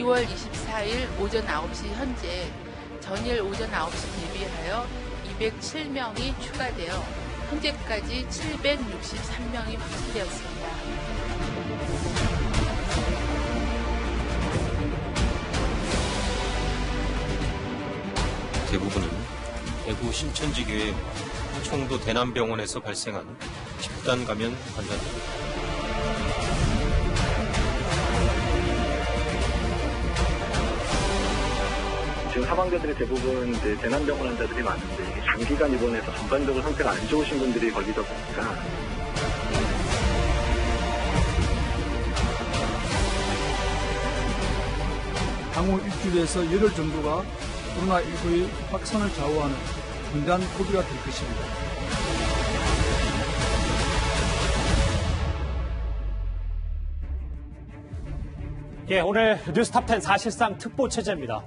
2월 24일 오전 9시 현재 전일 오전 9시 대비하여 207명이 추가되어 현재까지 763명이 확진되었습니다. 대부분은 대구 신천지교회 청도 대남병원에서 발생한 집단 감염 환자들입니다. 지금 사망자들이 대부분 이제 대남병원 환자들이 많은데 이게 장기간 입원해서 전반적으로 상태가 안 좋으신 분들이 걸리다 보니까 향후 일주일에서 열흘 정도가 코로나19의 확산을 좌우하는 중단 고비가 될 것입니다. 예, 오늘 뉴스탑10 사실상 특보 체제입니다.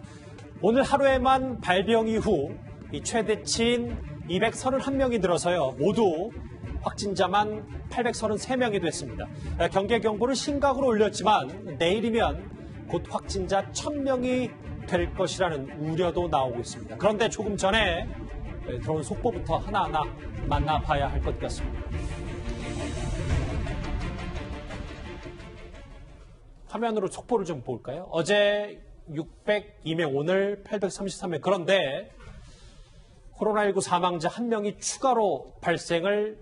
오늘 하루에만 발병 이후 이 최대치인 231명이 들어서요. 모두 확진자만 833명이 됐습니다. 경계 경보를 심각으로 올렸지만 내일이면 곧 확진자 1000명이 될 것이라는 우려도 나오고 있습니다. 그런데 조금 전에 들어온 속보부터 하나하나 만나봐야 할 것 같습니다. 화면으로 속보를 좀 볼까요? 어제 602명, 오늘 833명. 그런데 코로나19 사망자 1명이 추가로 발생을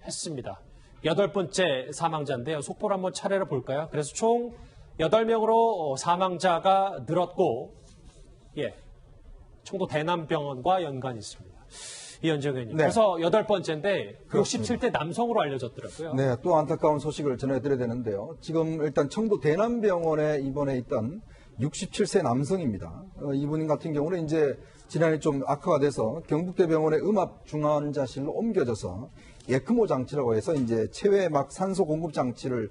했습니다. 8번째 사망자인데요. 속보를 한번 차례로 볼까요? 그래서 총 8명으로 사망자가 늘었고, 예, 청도 대남병원과 연관이 있습니다. 이현정 의원님. 네. 그래서 8번째인데 67대 남성으로 알려졌더라고요. 네, 또 안타까운 소식을 전해드려야 되는데요. 지금 일단 청도 대남병원에 입원해 있던 67세 남성입니다. 이분 같은 경우는 이제 지난해 좀 악화가 돼서 경북대병원의 음압중환자실로 옮겨져서 에크모 장치라고 해서 이제 체외막 산소 공급 장치를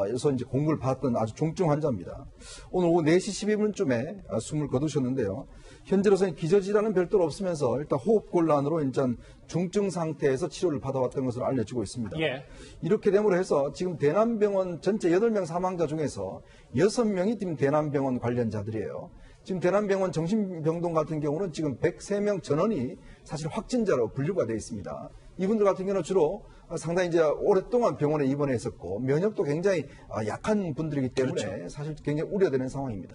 여기서 이제 공급을 받았던 아주 중증 환자입니다. 오늘 오후 4시 12분쯤에 숨을 거두셨는데요. 현재로서는 기저질환은 별도로 없으면서 일단 호흡곤란으로 일단 중증 상태에서 치료를 받아왔던 것으로 알려지고 있습니다. 예. 이렇게 됨으로 해서 지금 대남병원 전체 8명 사망자 중에서 6명이 지금 대남병원 관련자들이에요. 지금 대남병원 정신병동 같은 경우는 지금 103명 전원이 사실 확진자로 분류가 되어 있습니다. 이분들 같은 경우는 주로 상당히 이제 오랫동안 병원에 입원해 있었고 면역도 굉장히 약한 분들이기 때문에 그렇죠. 사실 굉장히 우려되는 상황입니다.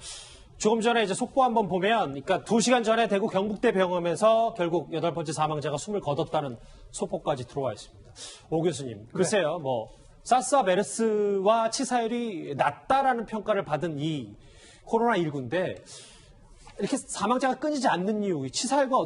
조금 전에 이제 속보 한번 보면, 그러니까 2시간 전에 대구 경북대병원에서 결국 8번째 사망자가 숨을 거뒀다는 속보까지 들어와 있습니다. 오 교수님, 글쎄요, 네. 뭐 사스와 메르스와 치사율이 낮다라는 평가를 받은 이 코로나19인데 이렇게 사망자가 끊이지 않는 이유, 치사율과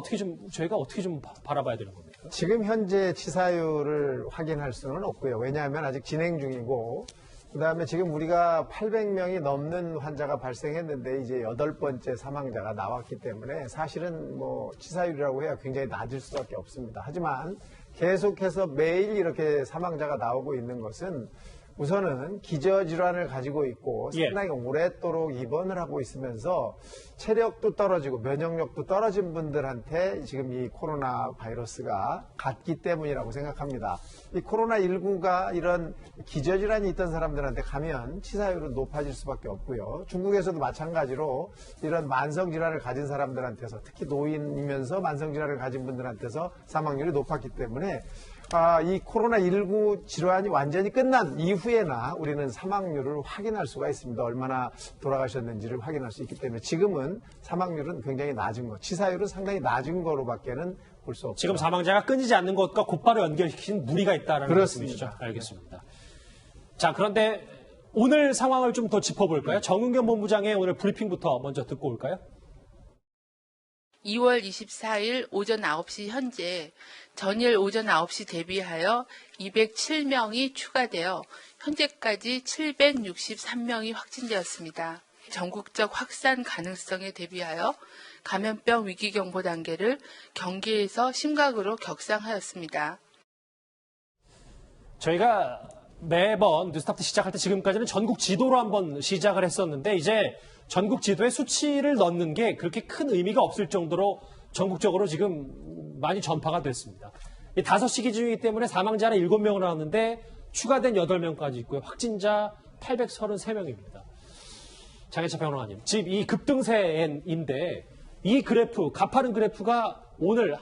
저희가 어떻게 좀 바라봐야 되는 겁니까? 지금 현재 치사율을 확인할 수는 없고요. 왜냐하면 아직 진행 중이고, 그다음에 지금 우리가 800명이 넘는 환자가 발생했는데 이제 8번째 사망자가 나왔기 때문에 사실은 뭐 치사율이라고 해야 굉장히 낮을 수밖에 없습니다. 하지만 계속해서 매일 이렇게 사망자가 나오고 있는 것은 우선은 기저질환을 가지고 있고 상당히 오랫도록 입원을 하고 있으면서 체력도 떨어지고 면역력도 떨어진 분들한테 지금 이 코로나 바이러스가 갔기 때문이라고 생각합니다. 이 코로나19가 이런 기저질환이 있던 사람들한테 가면 치사율은 높아질 수밖에 없고요. 중국에서도 마찬가지로 이런 만성질환을 가진 사람들한테서 특히 노인이면서 만성질환을 가진 분들한테서 사망률이 높았기 때문에 이 코로나19 질환이 완전히 끝난 이후에나 우리는 사망률을 확인할 수가 있습니다. 얼마나 돌아가셨는지를 확인할 수 있기 때문에 지금은 사망률은 굉장히 낮은 것, 치사율은 상당히 낮은 거로밖에는 볼 수 없습니다. 지금 사망자가 끊이지 않는 것과 곧바로 연결시킨 무리가 있다는 말씀이시죠? 알겠습니다. 자, 그런데 오늘 상황을 좀 더 짚어볼까요? 정은경 본부장의 오늘 브리핑부터 먼저 듣고 올까요? 2월 24일 오전 9시 현재 전일 오전 9시 대비하여 207명이 추가되어 현재까지 763명이 확진되었습니다. 전국적 확산 가능성에 대비하여 감염병 위기경보 단계를 경계에서 심각으로 격상하였습니다. 저희가 매번 뉴스탑 시작할 때 지금까지는 전국 지도로 한번 시작을 했었는데 이제 전국 지도에 수치를 넣는 게 그렇게 큰 의미가 없을 정도로 전국적으로 지금 많이 전파가 됐습니다. 5시 기준이기 때문에 사망자는 7명을 나왔는데 추가된 8명까지 있고요. 확진자 833명입니다. 장혜철 평론가님, 지금 이 급등세인데 이 그래프, 가파른 그래프가 오늘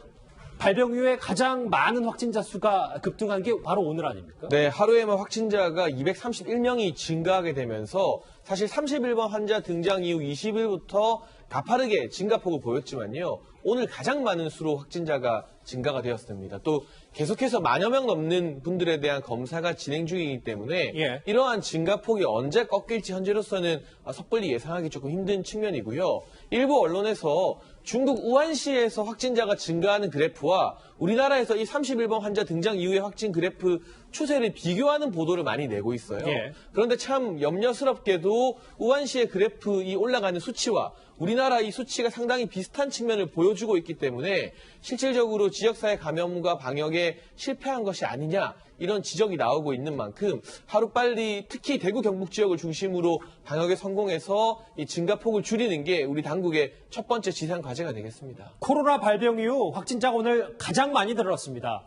발병 이후에 가장 많은 확진자 수가 급등한 게 바로 오늘 아닙니까? 네, 하루에만 확진자가 231명이 증가하게 되면서 사실 31번 환자 등장 이후 20일부터 가파르게 증가폭을 보였지만요. 오늘 가장 많은 수로 확진자가 증가가 되었습니다. 또 계속해서 만여 명 넘는 분들에 대한 검사가 진행 중이기 때문에 예. 이러한 증가폭이 언제 꺾일지 현재로서는 섣불리 예상하기 조금 힘든 측면이고요. 일부 언론에서 중국 우한시에서 확진자가 증가하는 그래프와 우리나라에서 이 31번 환자 등장 이후의 확진 그래프 추세를 비교하는 보도를 많이 내고 있어요. 예. 그런데 참 염려스럽게도 우한시의 그래프 이 올라가는 수치와 우리나라 이 수치가 상당히 비슷한 측면을 보여주고 있기 때문에 실질적으로 지역사회 감염과 방역에 실패한 것이 아니냐 이런 지적이 나오고 있는 만큼 하루빨리 특히 대구 경북 지역을 중심으로 방역에 성공해서 이 증가폭을 줄이는 게 우리 당국의 첫 번째 지상 과제가 되겠습니다. 코로나 발병 이후 확진자가 오늘 가장 많이 늘었습니다.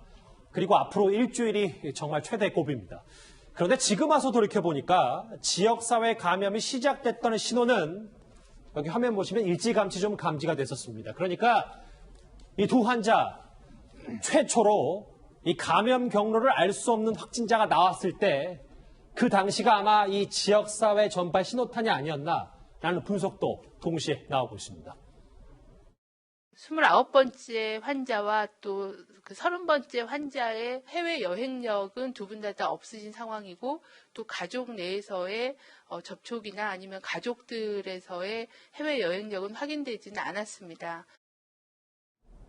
그리고 앞으로 일주일이 정말 최대급입니다. 그런데 지금 와서 돌이켜보니까 지역사회 감염이 시작됐다는 신호는 여기 화면 보시면 일찌감치 좀 감지가 됐었습니다. 그러니까 이 두 환자 최초로 이 감염 경로를 알 수 없는 확진자가 나왔을 때 그 당시가 아마 이 지역사회 전파 신호탄이 아니었나라는 분석도 동시에 나오고 있습니다. 29번째 환자와 또 그 30번째 환자의 해외 여행력은 두 분 다 없으신 상황이고 또 가족 내에서의 접촉이나 아니면 가족들에서의 해외 여행력은 확인되지는 않았습니다.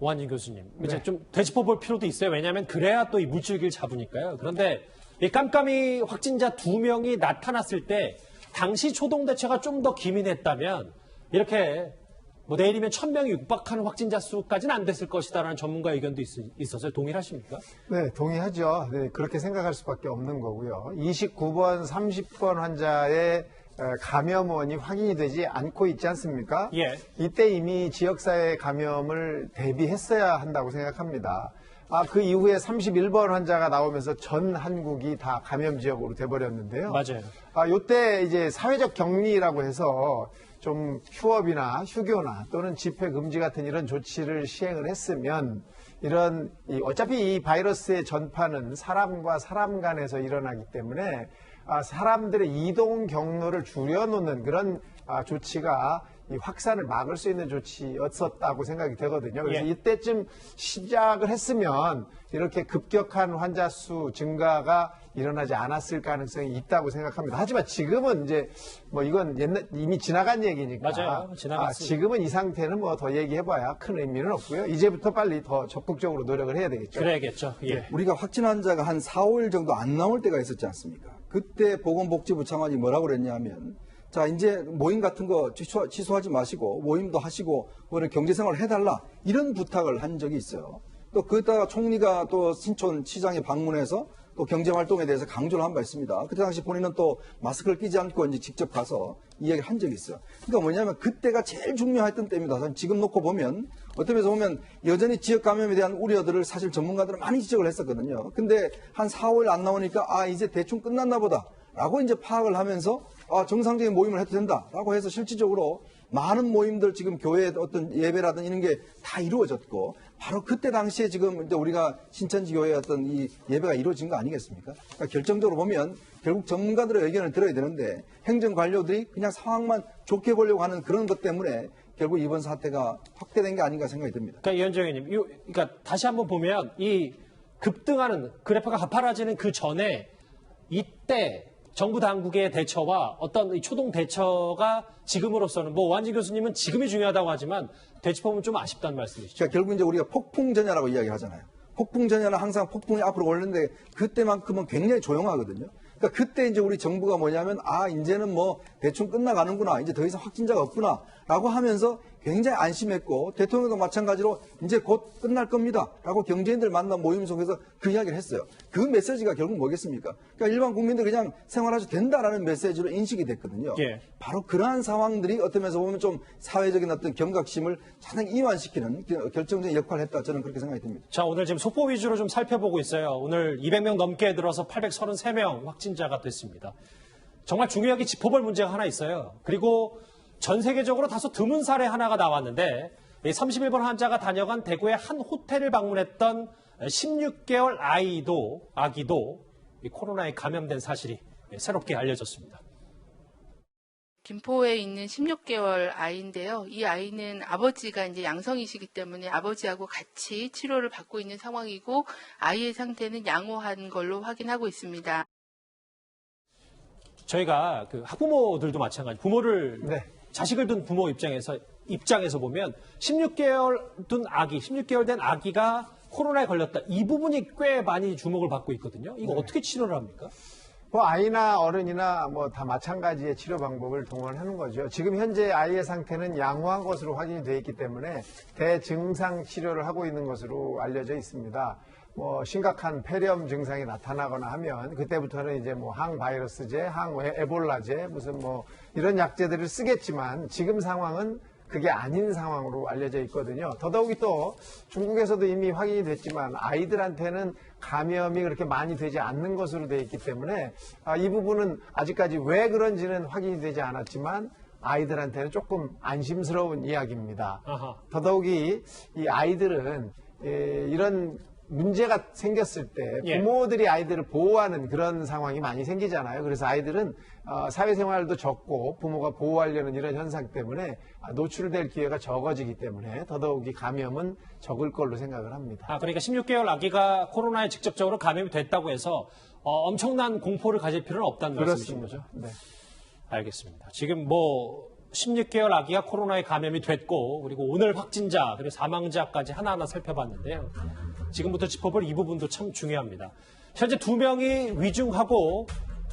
오한진 교수님, 이제 네. 좀 되짚어볼 필요도 있어요. 왜냐하면 그래야 또 이 물줄기를 잡으니까요. 그런데 이 깜깜이 확진자 2명이 나타났을 때 당시 초동 대처가 좀 더 기민했다면 이렇게 뭐 내일이면 1000명이 육박하는 확진자 수까지는 안 됐을 것이다라는 전문가 의견도 있어서요. 동일하십니까? 네, 동의하죠. 네, 그렇게 생각할 수밖에 없는 거고요. 29번, 30번 환자의 감염원이 확인이 되지 않고 있지 않습니까? 예. 이때 이미 지역사회 감염을 대비했어야 한다고 생각합니다. 그 이후에 31번 환자가 나오면서 전 한국이 다 감염 지역으로 돼버렸는데요. 맞아요. 요때 이제 사회적 격리라고 해서 좀 휴업이나 휴교나 또는 집회 금지 같은 이런 조치를 시행을 했으면 이런 어차피 이 바이러스의 전파는 사람과 사람 간에서 일어나기 때문에 사람들의 이동 경로를 줄여놓는 그런 조치가 이 확산을 막을 수 있는 조치였었다고 생각이 되거든요. 그래서 예. 이때쯤 시작을 했으면 이렇게 급격한 환자 수 증가가 일어나지 않았을 가능성이 있다고 생각합니다. 하지만 지금은 이제 뭐 이건 이미 지나간 얘기니까. 맞아요. 지나갔습니다. 지금은 이 상태는 뭐 더 얘기해봐야 큰 의미는 없고요. 이제부터 빨리 더 적극적으로 노력을 해야 되겠죠. 그래야겠죠. 예. 우리가 확진 환자가 한 4, 5일 정도 안 나올 때가 있었지 않습니까? 그때 보건복지부 장관이 뭐라고 그랬냐면 자, 이제 모임 같은 거 취소하지 마시고 모임도 하시고 뭐 경제생활을 해달라 이런 부탁을 한 적이 있어요. 또 그러다가 총리가 또 신촌시장에 방문해서 또 경제활동에 대해서 강조를 한 바 있습니다. 그때 당시 본인은 또 마스크를 끼지 않고 이제 직접 가서 이야기를 한 적이 있어요. 그러니까 뭐냐면 그때가 제일 중요했던 때입니다. 지금 놓고 보면 어떤 면에서 보면 여전히 지역 감염에 대한 우려들을 사실 전문가들은 많이 지적을 했었거든요. 근데 한 4, 5일 안 나오니까 이제 대충 끝났나 보다 라고 이제 파악을 하면서 정상적인 모임을 해도 된다라고 해서 실질적으로 많은 모임들 지금 교회 어떤 예배라든 이런 게 다 이루어졌고 바로 그때 당시에 지금 이제 우리가 신천지 교회의 어떤 이 예배가 이루어진 거 아니겠습니까? 그러니까 결정적으로 보면 결국 전문가들의 의견을 들어야 되는데 행정 관료들이 그냥 상황만 좋게 보려고 하는 그런 것 때문에 결국 이번 사태가 확대된 게 아닌가 생각이 듭니다. 그러니까 이현정 의원님, 그러니까 다시 한번 보면 이 급등하는 그래프가 가파라지는 그 전에 이때 정부 당국의 대처와 어떤 이 초동 대처가 지금으로서는 뭐 오한진 교수님은 지금이 중요하다고 하지만 되짚어보면 좀 아쉽다는 말씀이시죠. 그러니까 결국 이제 우리가 폭풍전야라고 이야기하잖아요. 폭풍전야는 항상 폭풍이 앞으로 오르는데 그때만큼은 굉장히 조용하거든요. 그러니까 그때 이제 우리 정부가 뭐냐면 이제는 뭐 대충 끝나가는구나. 이제 더 이상 확진자가 없구나. 라고 하면서 굉장히 안심했고 대통령도 마찬가지로 이제 곧 끝날 겁니다. 라고 경제인들 만난 모임 속에서 그 이야기를 했어요. 그 메시지가 결국 뭐겠습니까? 그러니까 일반 국민들 그냥 생활하셔도 된다라는 메시지로 인식이 됐거든요. 예. 바로 그러한 상황들이 어떤 면에서 보면 좀 사회적인 어떤 경각심을 상당히 이완시키는 결정적인 역할을 했다. 저는 그렇게 생각이 듭니다. 자, 오늘 지금 속보 위주로 좀 살펴보고 있어요. 오늘 200명 넘게 들어서 833명 확진자가 됐습니다. 정말 중요하게 짚어볼 문제가 하나 있어요. 그리고 전 세계적으로 다소 드문 사례 하나가 나왔는데 31번 환자가 다녀간 대구의 한 호텔을 방문했던 16개월 아기도 이 코로나에 감염된 사실이 새롭게 알려졌습니다. 김포에 있는 16개월 아이인데요. 이 아이는 아버지가 이제 양성이시기 때문에 아버지하고 같이 치료를 받고 있는 상황이고 아이의 상태는 양호한 걸로 확인하고 있습니다. 저희가 그 학부모들도 마찬가지, 부모를 네. 자식을 둔 부모 입장에서 보면 16개월 된 아기가 코로나에 걸렸다. 이 부분이 꽤 많이 주목을 받고 있거든요. 이거 어떻게 치료를 합니까? 뭐 아이나 어른이나 뭐 다 마찬가지의 치료 방법을 동원하는 거죠. 지금 현재 아이의 상태는 양호한 것으로 확인이 되어 있기 때문에 대증상 치료를 하고 있는 것으로 알려져 있습니다. 뭐 심각한 폐렴 증상이 나타나거나 하면 그때부터는 이제 뭐 항바이러스제, 항에볼라제 무슨 뭐 이런 약제들을 쓰겠지만 지금 상황은 그게 아닌 상황으로 알려져 있거든요. 더더욱이 또 중국에서도 이미 확인이 됐지만 아이들한테는 감염이 그렇게 많이 되지 않는 것으로 되어 있기 때문에 이 부분은 아직까지 왜 그런지는 확인이 되지 않았지만 아이들한테는 조금 안심스러운 이야기입니다. 아하. 더더욱이 이 아이들은 이런 문제가 생겼을 때 부모들이 아이들을 보호하는 그런 상황이 많이 생기잖아요. 그래서 아이들은 사회생활도 적고 부모가 보호하려는 이런 현상 때문에 노출될 기회가 적어지기 때문에 더더욱이 감염은 적을 걸로 생각을 합니다. 그러니까 16개월 아기가 코로나에 직접적으로 감염이 됐다고 해서 엄청난 공포를 가질 필요는 없다는 말씀이신 거죠? 네. 알겠습니다. 지금 뭐 16개월 아기가 코로나에 감염이 됐고 그리고 오늘 확진자 그리고 사망자까지 하나하나 살펴봤는데요. 지금부터 짚어볼 이 부분도 참 중요합니다. 현재 2명이 위중하고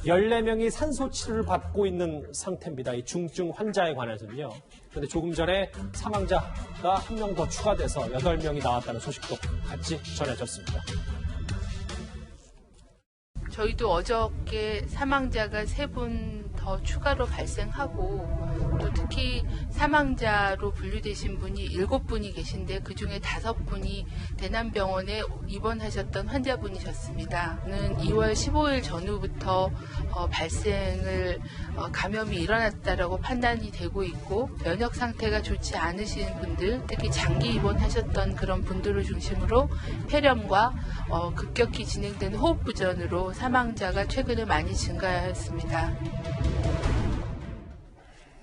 14명이 산소 치료를 받고 있는 상태입니다. 이 중증 환자에 관해서는요. 그런데 조금 전에 사망자가 1명 더 추가돼서 8명이 나왔다는 소식도 같이 전해졌습니다. 저희도 어저께 사망자가 3분 더 추가로 발생하고 또 특히 사망자로 분류되신 분이 7분이 계신데 그중에 5분이 대남병원에 입원하셨던 환자분이셨습니다. 저는 2월 15일 전후부터 감염이 일어났다라고 판단이 되고 있고 면역 상태가 좋지 않으신 분들, 특히 장기 입원하셨던 그런 분들을 중심으로 폐렴과 급격히 진행되는 호흡부전으로 사망자가 최근에 많이 증가했습니다.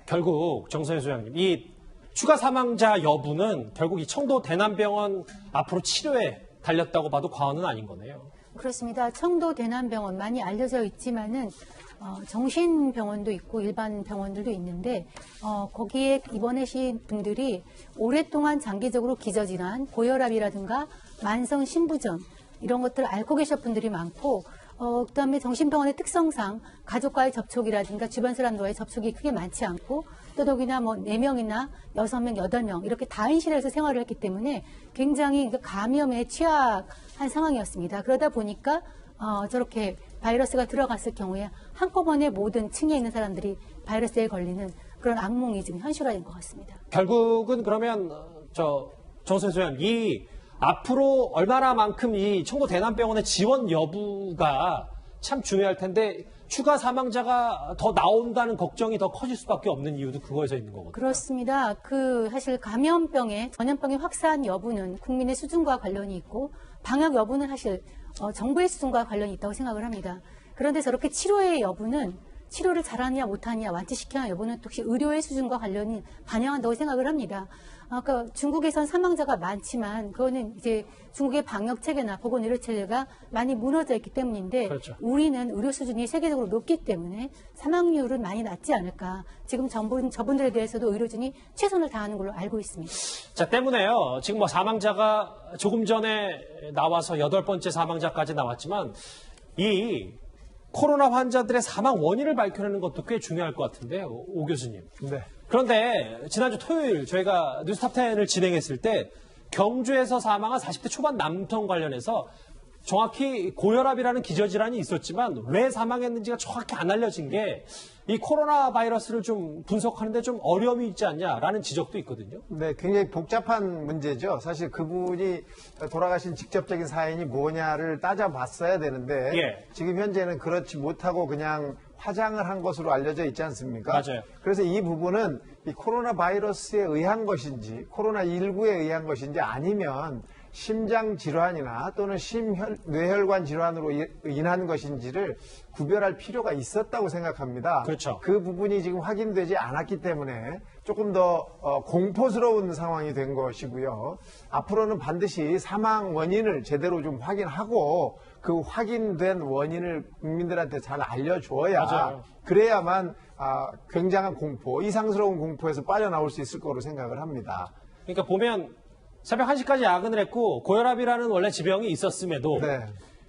결국 정선희 소장님, 이 추가 사망자 여부는 결국 이 청도 대남병원 앞으로 치료에 달렸다고 봐도 과언은 아닌 거네요. 그렇습니다. 청도 대남병원 많이 알려져 있지만은 정신병원도 있고 일반 병원들도 있는데 거기에 입원하신 분들이 오랫동안 장기적으로 기저질환, 고혈압이라든가 만성 신부전 이런 것들을 앓고 계신 분들이 많고 그다음에 정신병원의 특성상 가족과의 접촉이라든가 주변 사람과의 접촉이 크게 많지 않고 더더욱이나 뭐 4명이나 6명, 8명 이렇게 다인실에서 생활을 했기 때문에 굉장히 감염에 취약한 상황이었습니다. 그러다 보니까 저렇게 바이러스가 들어갔을 경우에 한꺼번에 모든 층에 있는 사람들이 바이러스에 걸리는 그런 악몽이 지금 현실화된 것 같습니다. 결국은 그러면 정선희 소장님, 이 앞으로 얼마나만큼 이 청도 대남병원의 지원 여부가 참 중요할 텐데 추가 사망자가 더 나온다는 걱정이 더 커질 수밖에 없는 이유도 그거에서 있는 거거든요. 그렇습니다. 사실 전염병의 확산 여부는 국민의 수준과 관련이 있고 방역 여부는 사실 정부의 수준과 관련이 있다고 생각을 합니다. 그런데 저렇게 치료의 여부는 치료를 잘하느냐 못하느냐 완치시키느냐 여부는 역시 의료의 수준과 관련이 반영한다고 생각을 합니다. 아까 중국에선 사망자가 많지만 그거는 이제 중국의 방역 체계나 보건 의료 체계가 많이 무너져 있기 때문인데 그렇죠. 우리는 의료 수준이 세계적으로 높기 때문에 사망률은 많이 낮지 않을까. 지금 저분들에 대해서도 의료진이 최선을 다하는 걸로 알고 있습니다. 자, 때문에요. 지금 뭐 사망자가 조금 전에 나와서 8번째 사망자까지 나왔지만 이 코로나 환자들의 사망 원인을 밝혀내는 것도 꽤 중요할 것 같은데요. 오 교수님. 네. 그런데 지난주 토요일 저희가 뉴스탑10을 진행했을 때 경주에서 사망한 40대 초반 남성 관련해서 정확히 고혈압이라는 기저질환이 있었지만 왜 사망했는지가 정확히 안 알려진 게 이 코로나 바이러스를 좀 분석하는데 좀 어려움이 있지 않냐라는 지적도 있거든요. 네, 굉장히 복잡한 문제죠. 사실 그분이 돌아가신 직접적인 사인이 뭐냐를 따져봤어야 되는데 지금 현재는 그렇지 못하고 그냥 화장을 한 것으로 알려져 있지 않습니까? 맞아요. 그래서 이 부분은 이 코로나 바이러스에 의한 것인지 코로나19에 의한 것인지 아니면 심장 질환이나 또는 뇌혈관 질환으로 인한 것인지를 구별할 필요가 있었다고 생각합니다. 그렇죠. 그 부분이 지금 확인되지 않았기 때문에 조금 더 공포스러운 상황이 된 것이고요. 앞으로는 반드시 사망 원인을 제대로 좀 확인하고 그 확인된 원인을 국민들한테 잘 알려줘야 맞아요. 그래야만 굉장한 공포, 이상스러운 공포에서 빠져나올 수 있을 거로 생각을 합니다. 그러니까 보면 새벽 1시까지 야근을 했고 고혈압이라는 원래 지병이 있었음에도 네.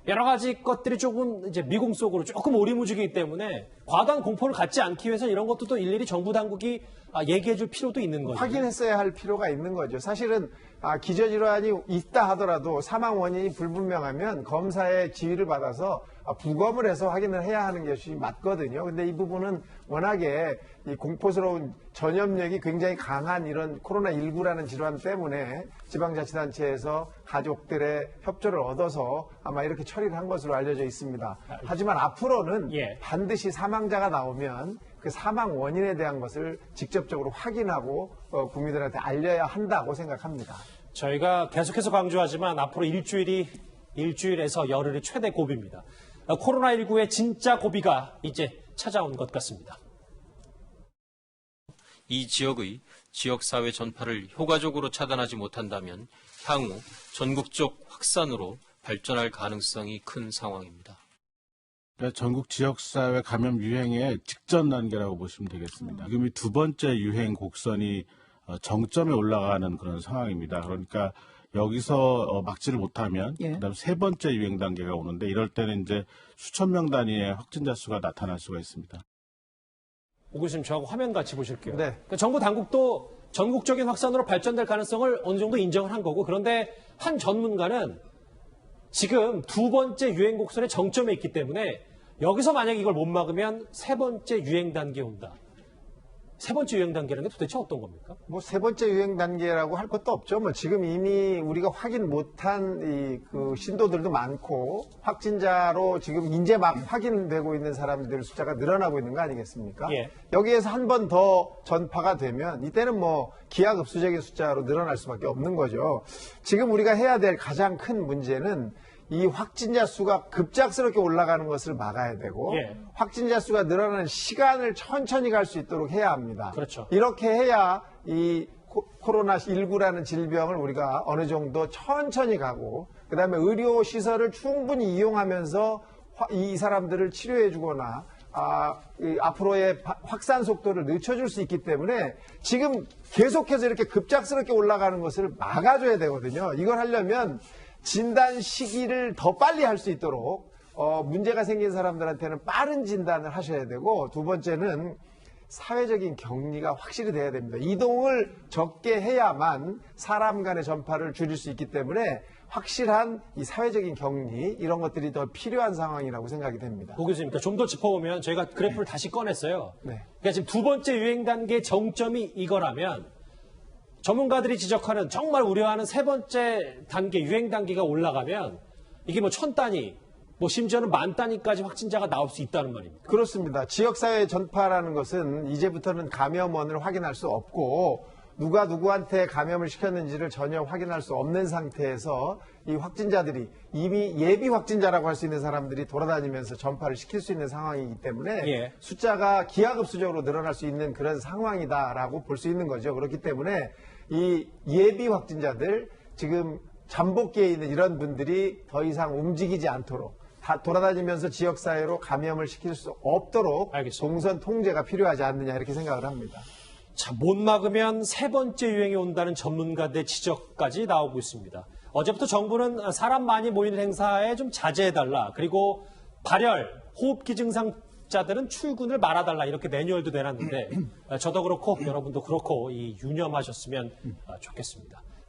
여러 가지 것들이 조금 이제 미궁 속으로 조금 오리무중이기 때문에 과도한 공포를 갖지 않기 위해서 이런 것도 일일이 정부 당국이 얘기해 줄 필요도 있는 거죠. 확인했어야 할 필요가 있는 거죠. 사실은 기저질환이 있다 하더라도 사망 원인이 불분명하면 검사의 지휘를 받아서 부검을 해서 확인을 해야 하는 것이 맞거든요. 근데 이 부분은 워낙에 이 공포스러운 전염력이 굉장히 강한 이런 코로나19라는 질환 때문에 지방자치단체에서 가족들의 협조를 얻어서 아마 이렇게 처리를 한 것으로 알려져 있습니다. 하지만 앞으로는 반드시 사망자가 나오면 그 사망 원인에 대한 것을 직접적으로 확인하고 국민들한테 알려야 한다고 생각합니다. 저희가 계속해서 강조하지만 앞으로 일주일에서 열흘이 최대 고비입니다. 코로나19의 진짜 고비가 이제 찾아온 것 같습니다. 이 지역의 지역사회 전파를 효과적으로 차단하지 못한다면 향후 전국적 확산으로 발전할 가능성이 큰 상황입니다. 전국 지역사회 감염 유행의 직전 단계라고 보시면 되겠습니다. 지금 이 두 번째 유행 곡선이 정점에 올라가는 그런 상황입니다. 그러니까 여기서 막지를 못하면 그다음 세 번째 유행 단계가 오는데 이럴 때는 이제 수천 명 단위의 확진자 수가 나타날 수가 있습니다. 오 교수님 저하고 화면 같이 보실게요. 네. 그러니까 정부 당국도 전국적인 확산으로 발전될 가능성을 어느 정도 인정을 한 거고 그런데 한 전문가는 지금 두 번째 유행 곡선의 정점에 있기 때문에 여기서 만약에 이걸 못 막으면 세 번째 유행 단계에 온다. 세 번째 유행 단계라는 게 도대체 어떤 겁니까? 뭐 세 번째 유행 단계라고 할 것도 없죠. 뭐 지금 이미 우리가 확인 못한 그 신도들도 많고 확진자로 지금 이제 막 확인되고 있는 사람들 숫자가 늘어나고 있는 거 아니겠습니까? 예. 여기에서 한 번 더 전파가 되면 이때는 뭐 기하급수적인 숫자로 늘어날 수밖에 없는 거죠. 지금 우리가 해야 될 가장 큰 문제는 이 확진자 수가 급작스럽게 올라가는 것을 막아야 되고 확진자 수가 늘어나는 시간을 천천히 갈 수 있도록 해야 합니다. 그렇죠. 이렇게 해야 이 코로나19라는 질병을 우리가 어느 정도 천천히 가고 그다음에 의료시설을 충분히 이용하면서 이 사람들을 치료해 주거나 앞으로의 확산 속도를 늦춰줄 수 있기 때문에 지금 계속해서 이렇게 급작스럽게 올라가는 것을 막아줘야 되거든요. 이걸 하려면 진단 시기를 더 빨리 할 수 있도록 문제가 생긴 사람들한테는 빠른 진단을 하셔야 되고 두 번째는 사회적인 격리가 확실히 돼야 됩니다. 이동을 적게 해야만 사람 간의 전파를 줄일 수 있기 때문에 확실한 이 사회적인 격리 이런 것들이 더 필요한 상황이라고 생각이 됩니다. 오 교수님, 좀 더 짚어보면 저희가 그래프를 다시 꺼냈어요. 네. 그러니까 지금 두 번째 유행 단계 정점이 이거라면 전문가들이 지적하는 정말 우려하는 세 번째 단계 유행 단계가 올라가면 이게 뭐 1000단위, 뭐 심지어는 10,000단위까지 확진자가 나올 수 있다는 말입니다. 그렇습니다. 지역사회 전파라는 것은 이제부터는 감염원을 확인할 수 없고 누가 누구한테 감염을 시켰는지를 전혀 확인할 수 없는 상태에서 이 확진자들이 이미 예비 확진자라고 할 수 있는 사람들이 돌아다니면서 전파를 시킬 수 있는 상황이기 때문에 숫자가 기하급수적으로 늘어날 수 있는 그런 상황이다라고 볼 수 있는 거죠. 그렇기 때문에 이 예비 확진자들 지금 잠복기에 있는 이런 분들이 더 이상 움직이지 않도록 다 돌아다니면서 지역사회로 감염을 시킬 수 없도록 동선 통제가 필요하지 않느냐 이렇게 생각을 합니다. 자, 못 막으면 세 번째 유행이 온다는 전문가들의 지적까지 나오고 있습니다. 어제부터 정부는 사람 많이 모이는 행사에 좀 자제해달라. 그리고 발열, 호흡기 증상자들은 출근을 말아달라. 이렇게 매뉴얼도 내놨는데 저도 그렇고 여러분도 그렇고 유념하셨으면 좋겠습니다.